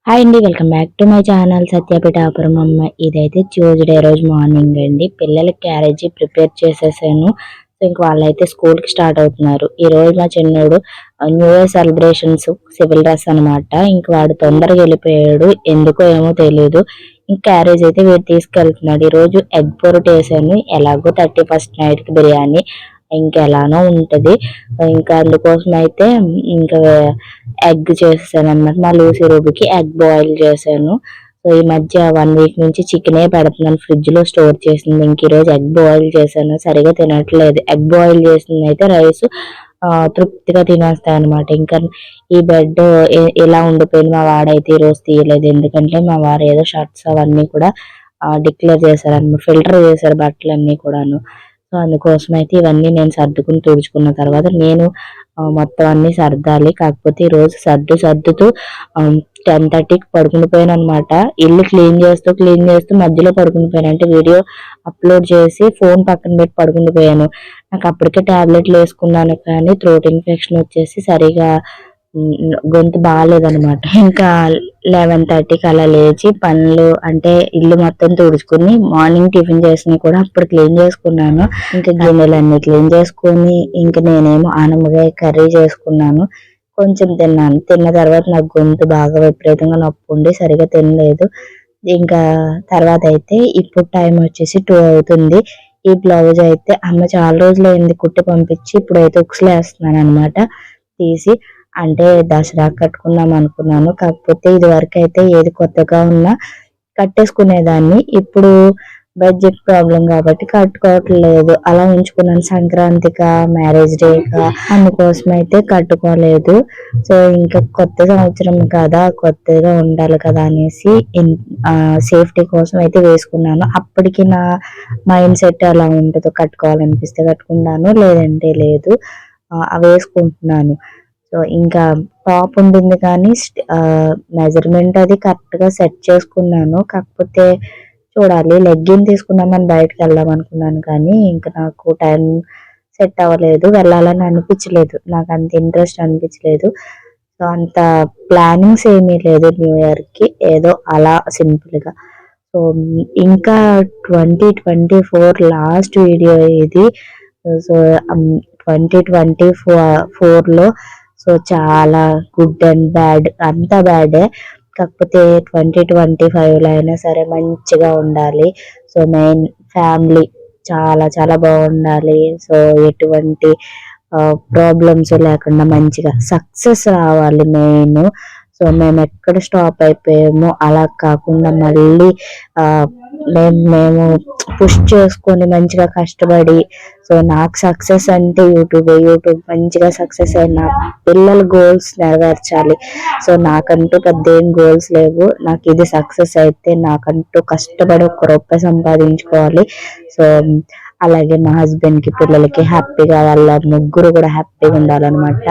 Hi అండి, welcome back to my channel Satyapeethapuram అమ్మ. ఇదైతే ట్యూస్డే రోజు మార్నింగ్ అండి. పిల్లలకి క్యారేజీ ప్రిపేర్ చేసేసాను. సో ఇంక వాళ్ళైతే స్కూల్కి స్టార్ట్ అవుతున్నారు. ఈ రోజు మా చిన్నోడు new year celebrations civil dress అనమాట. ఇంక వాడు తొందరగా వెళ్ళిపోయాడు, ఎందుకో ఏమో తెలియదు. ఇంక క్యారేజ్ అయితే వీడు తీసుకెళ్తున్నాడు. ఈ రోజు ఎగ్ పొరట్ వేసాను, ఎలాగో 31st నైట్కి బిర్యానీ ఇంకెలానో ఉంటది. ఇంకా అందుకోసం అయితే ఇంకా ఎగ్ చేసేసాను అనమాట. మా లూసీ రూబీకి ఎగ్ బాయిల్ చేశాను. సో ఈ మధ్య 1 వీక్ నుంచి చికెనే పెడుతున్నాను, ఫ్రిడ్జ్ లో స్టోర్ చేసింది. ఇంక ఈరోజు ఎగ్ బాయిల్ చేశాను, సరిగా తినట్లేదు. ఎగ్ బాయిల్ చేసింది అయితే రైస్ తృప్తిగా తినేస్తాయి అనమాట. ఇంకా ఈ బెడ్ ఇలా ఉండిపోయింది. మా వాడైతే ఈ రోజు తీయలేదు, ఎందుకంటే మా వారు ఏదో షర్ట్స్ అవన్నీ కూడా డిక్లేర్ చేశారు అనమాట, ఫిల్టర్ చేశారు బట్టలన్నీ కూడాను. సో అందుకోసం అయితే ఇవన్నీ నేను సర్దుకుని తుడుచుకున్న తర్వాత నేను మొత్తం అన్ని సర్దాలి. కాకపోతే ఈ రోజు సర్దుతూ 10:30కి పడుకుని పోయాను అనమాట. ఇల్లు క్లీన్ చేస్తూ మధ్యలో పడుకుని పోయాను. అంటే వీడియో అప్లోడ్ చేసి ఫోన్ పక్కన పెట్టి పడుకుని పోయాను. నాకు అప్పటికే టాబ్లెట్లు వేసుకున్నాను, కానీ థ్రోట్ ఇన్ఫెక్షన్ వచ్చేసి సరిగా గొంతు బాగాలేదనమాట. ఇంకా 11:30కి అలా లేచి పనులు అంటే ఇల్లు మొత్తం తుడుచుకుని మార్నింగ్ టిఫిన్ చేసిన కూడా అప్పుడు క్లీన్ చేసుకున్నాను. ఇంకా గిన్నెలన్నీ క్లీన్ చేసుకుని ఇంకా నేనేమో ఆనమకాయ కర్రీ చేసుకున్నాను. కొంచెం తిన్నాను. తిన్న తర్వాత నాకు గొంతు బాగా విపరీతంగా నొప్పి ఉండి సరిగా తినలేదు. ఇంకా తర్వాత అయితే ఇప్పుడు టైం వచ్చేసి 2 అవుతుంది. ఈ బ్లౌజ్ అయితే అమ్మ చాలా రోజులు అయింది కుట్టి పంపించి, ఇప్పుడైతే ఉక్సులు వేస్తున్నాను అనమాట తీసి. అంటే దసరా కట్టుకుందాం అనుకున్నాను, కాకపోతే ఇది వరకు అయితే ఏది కొత్తగా ఉన్నా కట్టేసుకునేదాన్ని. ఇప్పుడు బడ్జెట్ ప్రాబ్లం కాబట్టి కట్టుకోవట్లేదు, అలా ఉంచుకున్నాను. సంక్రాంతిగా మ్యారేజ్ డేగా అందుకోసం అయితే కట్టుకోలేదు. సో ఇంకా కొత్త సంవత్సరం కదా, కొత్తగా ఉండాలి కదా అనేసి సేఫ్టీ కోసం అయితే వేసుకున్నాను. అప్పటికి నా మైండ్ సెట్ అలా ఉంటుందో, కట్టుకోవాలనిపిస్తే కట్టుకున్నాను, లేదంటే లేదు. అవి వేసుకుంటున్నాను. సో ఇంకా టాప్ ఉండింది కానీ మెజర్మెంట్ అది కరెక్ట్ గా సెట్ చేసుకున్నాను. కాకపోతే చూడాలి, లెగ్గిన్ తీసుకుందామని బయటకు వెళ్దాం అనుకున్నాను, కానీ ఇంకా నాకు టైం సెట్ అవ్వలేదు, వెళ్ళాలని అనిపించలేదు, నాకు అంత ఇంట్రెస్ట్ అనిపించలేదు. సో అంత ప్లానింగ్స్ ఏమీ లేదు న్యూ ఇయర్ కి, ఏదో అలా సింపుల్ గా. సో ఇంకా 2024 లాస్ట్ వీడియో ఇది. సో 2024లో సో చాలా గుడ్ అండ్ బ్యాడ్, అంతా బ్యాడే. కాకపోతే 2025లో అయినా సరే మంచిగా ఉండాలి. సో మెయిన్ ఫ్యామిలీ చాలా చాలా బాగుండాలి. సో ఎటువంటి ప్రాబ్లమ్స్ లేకుండా మంచిగా సక్సెస్ రావాలి మెయిన్. సో మేము ఎక్కడ స్టాప్ అయిపోయామో అలా కాకుండా మళ్ళీ మేము పుష్ చేసుకొని మంచిగా కష్టపడి, సో నాకు సక్సెస్ అంటే యూట్యూబ్ మంచిగా సక్సెస్ అయిన పిల్లల గోల్స్ నెరవేర్చాలి. సో నాకంటూ పెద్ద ఏం గోల్స్ లేవు, నాకు ఇది సక్సెస్ అయితే నాకంటూ కష్టపడి 1 రూపాయి సంపాదించుకోవాలి. సో అలాగే మా హస్బెండ్ కి పిల్లలకి హ్యాపీగా, వాళ్ళ ముగ్గురు కూడా హ్యాపీగా ఉండాలన్నమాట.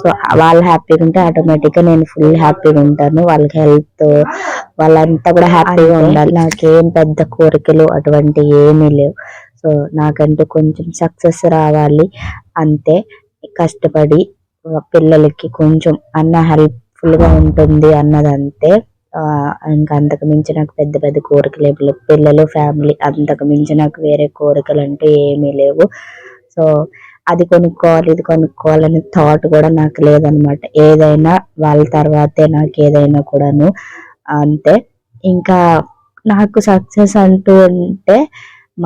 సో వాళ్ళు హ్యాపీగా ఉంటే ఆటోమేటిక్ గా నేను ఫుల్ హ్యాపీగా ఉంటాను. వాళ్ళకి హెల్త్ వాళ్ళంతా కూడా హ్యాపీగా ఉండాలి. నాకేం పెద్ద కోరికలు అటువంటి ఏమీ లేవు. సో నాకంటూ కొంచెం సక్సెస్ రావాలి అంతే. కష్టపడి పిల్లలకి కొంచెం అన్న హెల్ప్ఫుల్ గా ఉంటుంది అన్నదంతే. ఇంకా అంతకు మించి నాకు పెద్ద పెద్ద కోరికలు ఏమి లేవు. పిల్లలు ఫ్యామిలీ అంతకు మించి నాకు వేరే కోరికలు అంటే ఏమీ లేవు. సో అది కొనుక్కోవాలి ఇది కొనుక్కోవాలనే థాట్ కూడా నాకు లేదనమాట. ఏదైనా వాళ్ళ తర్వాతే నాకు ఏదైనా కూడాను, అంతే. ఇంకా నాకు సక్సెస్ అంటూ ఉంటే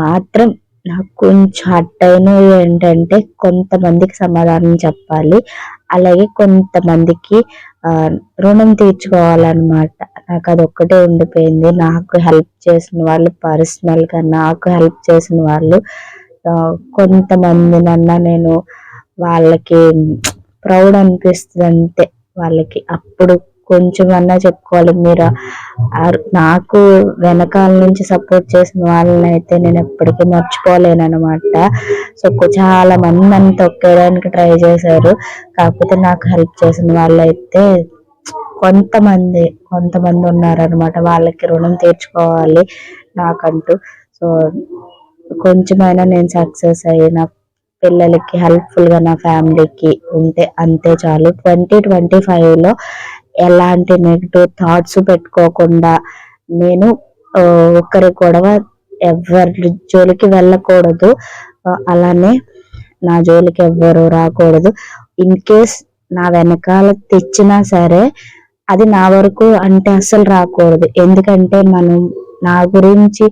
మాత్రం నాకు కొంచెం హర్ట్ అయిన ఏంటంటే కొంతమందికి సమాధానం చెప్పాలి, అలాగే కొంతమందికి రుణం తీర్చుకోవాలన్నమాట. నాకు అది ఒక్కటే ఉండిపోయింది. నాకు హెల్ప్ చేసిన వాళ్ళు, పర్సనల్ గా నాకు హెల్ప్ చేసిన వాళ్ళు కొంతమందినన్నా నేను వాళ్ళకి ప్రౌడ్ అనిపిస్తుంది అంతే. వాళ్ళకి అప్పుడు కొంచెం అన్నా చెప్పుకోవాలి. మీరు నాకు వెనకాల నుంచి సపోర్ట్ చేసిన వాళ్ళని అయితే నేను ఎప్పటికీ మర్చిపోలేను అనమాట. సో చాలా మంది నన్ను తొక్కేయడానికి ట్రై చేశారు, కాకపోతే నాకు హెల్ప్ చేసిన వాళ్ళైతే కొంతమంది ఉన్నారనమాట. వాళ్ళకి రుణం తీర్చుకోవాలి నాకంటూ. సో కొంచెమైనా నేను సక్సెస్ అయిన పిల్లలకి హెల్ప్ఫుల్ గా నా ఫ్యామిలీకి ఉంటే అంతే చాలు. 2025లో ఎలాంటి నెగిటివ్ థాట్స్ పెట్టుకోకుండా నేను ఒక్కరి గొడవ ఎవరి జోలికి వెళ్ళకూడదు. అలానే నా జోలికి ఎవ్వరు రాకూడదు. ఇన్ కేస్ నా వెనకాల తెచ్చినా సరే అది నా వరకు అంటే అస్సలు రాకూడదు. ఎందుకంటే మనం నా గురించి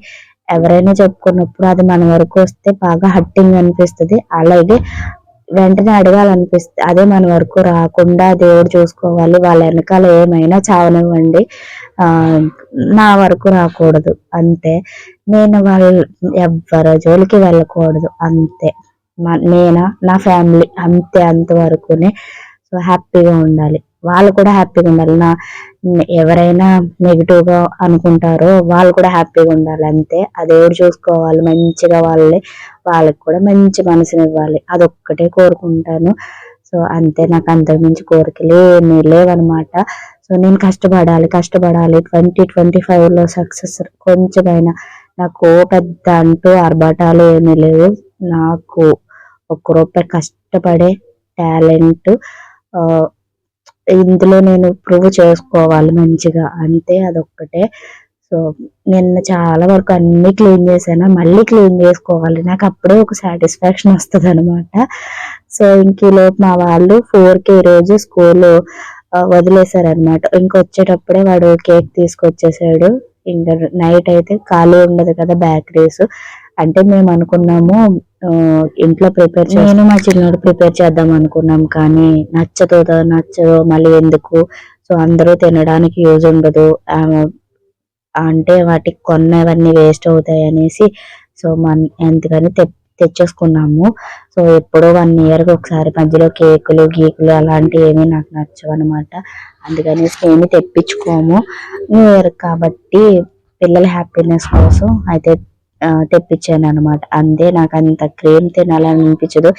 ఎవరైనా చెప్పుకున్నప్పుడు అది మన వరకు వస్తే బాగా హట్టింగ్ అనిపిస్తుంది. అలాగే వెంటనే అడగాలనిపిస్తుంది. అదే మన వరకు రాకుండా దేవుడు చూసుకోవాలి. వాళ్ళ వెనకాల ఏమైనా చావనివ్వండి, ఆ నా వరకు రాకూడదు అంతే. నేను ఎవ్వరి జోలికి వెళ్ళకూడదు అంతే. నేనా నా ఫ్యామిలీ అంతే, అంతవరకునే. సో హ్యాపీగా ఉండాలి, వాళ్ళు కూడా హ్యాపీగా ఉండాలి. ఎవరైనా నెగిటివ్ గా అనుకుంటారో వాళ్ళు కూడా హ్యాపీగా ఉండాలి అంతే. ఆ దేవుడు చూసుకోవాలి మంచిగా, వాళ్ళకి కూడా మంచి మనసుని ఇవ్వాలి, అదొక్కటే కోరుకుంటాను. సో అంతే, నాకు అంతకు మించి కోరికలు ఏమీ లేవన్నమాట. సో నేను కష్టపడాలి 2025లో సక్సెస్ కొంచెమైనా. నాకు పెద్ద అంటూ ఆర్భాటాలు ఏమీ లేవు. నాకు ₹1 కష్టపడే టాలెంట్ ఇందులో నేను ప్రూవ్ చేసుకోవాలి మంచిగా అంతే, అదొక్కటే. సో నిన్న చాలా వరకు అన్ని క్లీన్ చేశాను, మళ్ళీ క్లీన్ చేసుకోవాలి. నాకు అప్పుడే ఒక సాటిస్ఫాక్షన్ వస్తుంది అనమాట. సో ఇంకలోపు మా వాళ్ళు 4కి ఈరోజు స్కూల్ వదిలేశారనమాట. ఇంకొచ్చేటప్పుడే వాడు కేక్ తీసుకొచ్చేసాడు. ఇంకా నైట్ అయితే ఖాళీ ఉండదు కదా బేకరీస్. అంటే మేము అనుకున్నాము ఇంట్లో ప్రిపేర్ నేను మా చిన్నోడు ప్రిపేర్ చేద్దాం అనుకున్నాం, కానీ నచ్చదో మళ్ళీ ఎందుకు, సో అందరూ తినడానికి యూజ్ ఉండదు, అంటే వాటికి కొన్నవన్నీ వేస్ట్ అవుతాయి అనేసి సో ఎందుకని తెచ్చేసుకున్నాము. సో ఎప్పుడో 1 ఇయర్కి ఒకసారి మధ్యలో కేకులు గీకులు అలాంటివి ఏమీ నాకు నచ్చవు అనమాట. అందుకని ఏమి తెప్పించుకోము. న్యూ ఇయర్ కాబట్టి పిల్లల హ్యాపీనెస్ కోసం అయితే తెప్పించాను అనమాట. అంతే, నాకు అంత క్రీమ్ తినాలని అనిపించదు.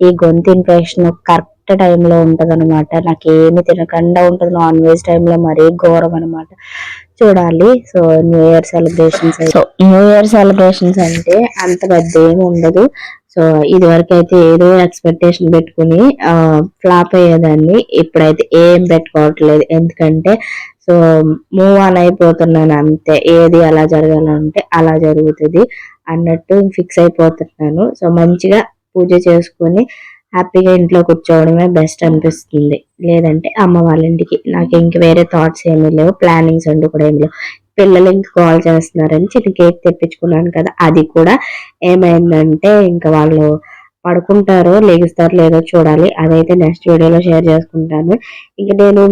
ఈ గొంతు ఇన్ఫెక్షన్ కరెక్ట్ టైంలో ఉంటది అనమాట. నాకు ఏమి తినకుండా ఉంటది. నాన్ వెజ్ టైంలో మరీ ఘోరం అనమాట. చూడాలి. సో న్యూ ఇయర్ సెలబ్రేషన్స్ అంటే అంత పెద్ద ఏమి ఉండదు. సో ఇది వరకు అయితే ఏదో ఎక్స్పెక్టేషన్ పెట్టుకుని ఫ్లాప్ అయ్యేదాన్ని. ఇప్పుడైతే ఏం పెట్టుకోవట్లేదు, ఎందుకంటే సో మూవ్ ఆన్ అయిపోతున్నాను అంతే. ఏది అలా జరగాలంటే అలా జరుగుతుంది అన్నట్టు ఫిక్స్ అయిపోతున్నాను. సో మంచిగా పూజ చేసుకుని హ్యాపీగా ఇంట్లో కూర్చోవడమే బెస్ట్ అనిపిస్తుంది. లేదంటే అమ్మ వాళ్ళ ఇంటికి. నాకు ఇంక వేరే థాట్స్ ఏమీ లేవు, ప్లానింగ్స్ అంటూ కూడా ఏమి లేవు. పిల్లలు ఇంక కాల్ చేస్తున్నారని చిన్న కేక్ తెప్పించుకున్నాను కదా, అది కూడా ఏమైందంటే ఇంకా వాళ్ళు పడుకుంటారో లెగుస్తారో లేదో చూడాలి. అదైతే నెక్స్ట్ వీడియోలో షేర్ చేసుకుంటాను. ఇంక నేను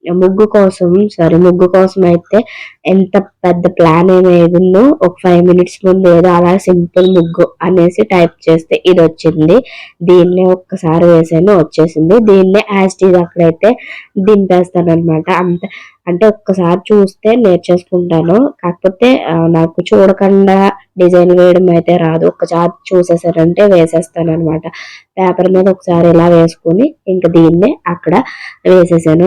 ముగ్గు కోసం అయితే ఎంత పెద్ద ప్లాన్ ఏమేదో ఒక 5 minutes ముందు ఏదో అలా సింపుల్ ముగ్గు అనేసి టైప్ చేస్తే ఇది వచ్చింది. దీన్నే ఒక్కసారి వేసాను, వచ్చేసింది. దీన్నే యాస్టీజ్ అక్కడైతే దింపేస్తాను అనమాట. అంటే ఒక్కసారి చూస్తే నేర్చేసుకుంటాను. కాకపోతే నాకు చూడకుండా డిజైన్ వేయడం అయితే రాదు. ఒక్కసారి చూసేసారంటే వేసేస్తాను అనమాట. పేపర్ మీద ఒకసారి ఇలా వేసుకుని ఇంకా దీన్నే అక్కడ వేసేసాను.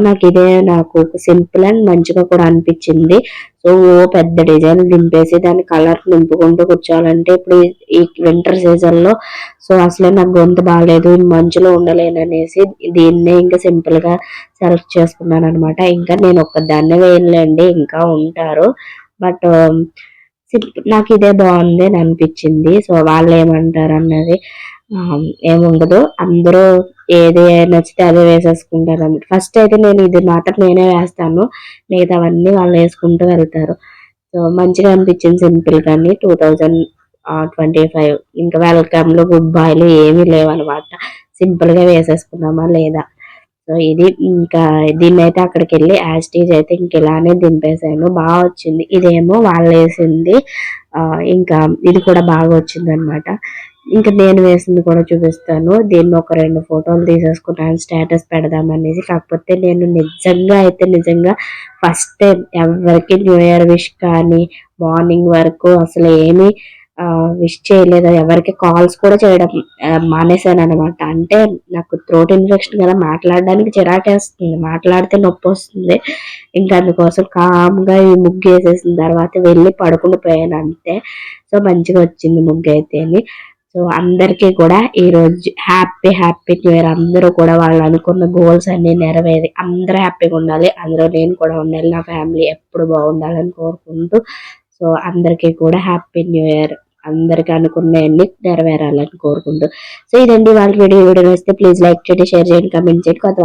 నాకు సింపుల్ అండ్ మంచిగా కూడా అనిపించింది. సో పెద్ద డిజైన్ దింపేసి దాని కలర్ నింపుకుంటూ కూర్చోవాలంటే ఇప్పుడు ఈ వింటర్ సీజన్ లో సో అసలే నాకు గొంతు బాగాలేదు, మంచులో ఉండలేననేసి దీన్నే ఇంకా సింపుల్ గా సెలెక్ట్ చేసుకున్నాను అనమాట. ఇంకా నేను ఒక్కదాన్నే వేయలేండి, ఇంకా ఉంటారు. బట్ నాకు ఇదే బాగుంది అని అనిపించింది. సో వాళ్ళు ఏమంటారు అన్నది ఏముండదు, అందరూ ఏది నచ్చితే అదే వేసేసుకుంటారు అన్నమాట. ఫస్ట్ అయితే నేను ఇది మాత్రం నేనే వేస్తాను, మిగతావన్నీ వాళ్ళు వేసుకుంటూ వెళ్తారు. సో మంచిగా అనిపించింది సింపుల్ గాని. 2025 ఇంకా వెల్కమ్లు గుడ్ బాయ్లు ఏమీ లేవన్నమాట. సింపుల్ గా వేసేసుకున్నామా లేదా. సో ఇది ఇంకా దీన్ని అయితే అక్కడికి వెళ్ళి యాస్టీజ్ అయితే ఇంక ఇలానే దింపేసాను. బాగా వచ్చింది. ఇదేమో వాళ్ళు వేసింది, ఇంకా ఇది కూడా బాగా వచ్చింది అనమాట. ఇంకా నేను వేసింది కూడా చూపిస్తాను. దీన్ని ఒక 2 ఫోటోలు తీసేసుకున్నాను స్టేటస్ పెడదామనేసి. కాకపోతే నేను నిజంగా ఫస్ట్ టైం ఎవరికి న్యూ ఇయర్ విష్ కానీ మార్నింగ్ వరకు అసలు ఏమీ విష్ చేయలేదు. ఎవరికి కాల్స్ కూడా చేయడం మానేశాను అనమాట. అంటే నాకు థ్రోట్ ఇన్ఫెక్షన్ కదా, మాట్లాడడానికి చిరాకేస్తుంది, మాట్లాడితే నొప్పి వస్తుంది. ఇంకా అందుకోసం కామ్గా ఈ ముగ్గు వేసేసిన తర్వాత వెళ్ళి పడుకుని పోయాను అంతే. సో మంచిగా వచ్చింది ముగ్గు అయితే. సో అందరికీ కూడా ఈ రోజు హ్యాపీ హ్యాపీ న్యూ ఇయర్. అందరూ కూడా వాళ్ళు అనుకున్న గోల్స్ అన్ని నెరవేరి అందరూ హ్యాపీగా ఉండాలి, అందులో నేను కూడా ఉండాలి, నా ఫ్యామిలీ ఎప్పుడు బాగుండాలని కోరుకుంటూ సో అందరికీ కూడా హ్యాపీ న్యూ ఇయర్. అందరికీ అనుకున్నవన్నీ నెరవేరాలని కోరుకుంటూ సో ఇదండి వాళ్ళ వీడియో. వీడియో వస్తే ప్లీజ్ లైక్ చేయండి, షేర్ చేయండి, కమెంట్ చేయండి. కొత్త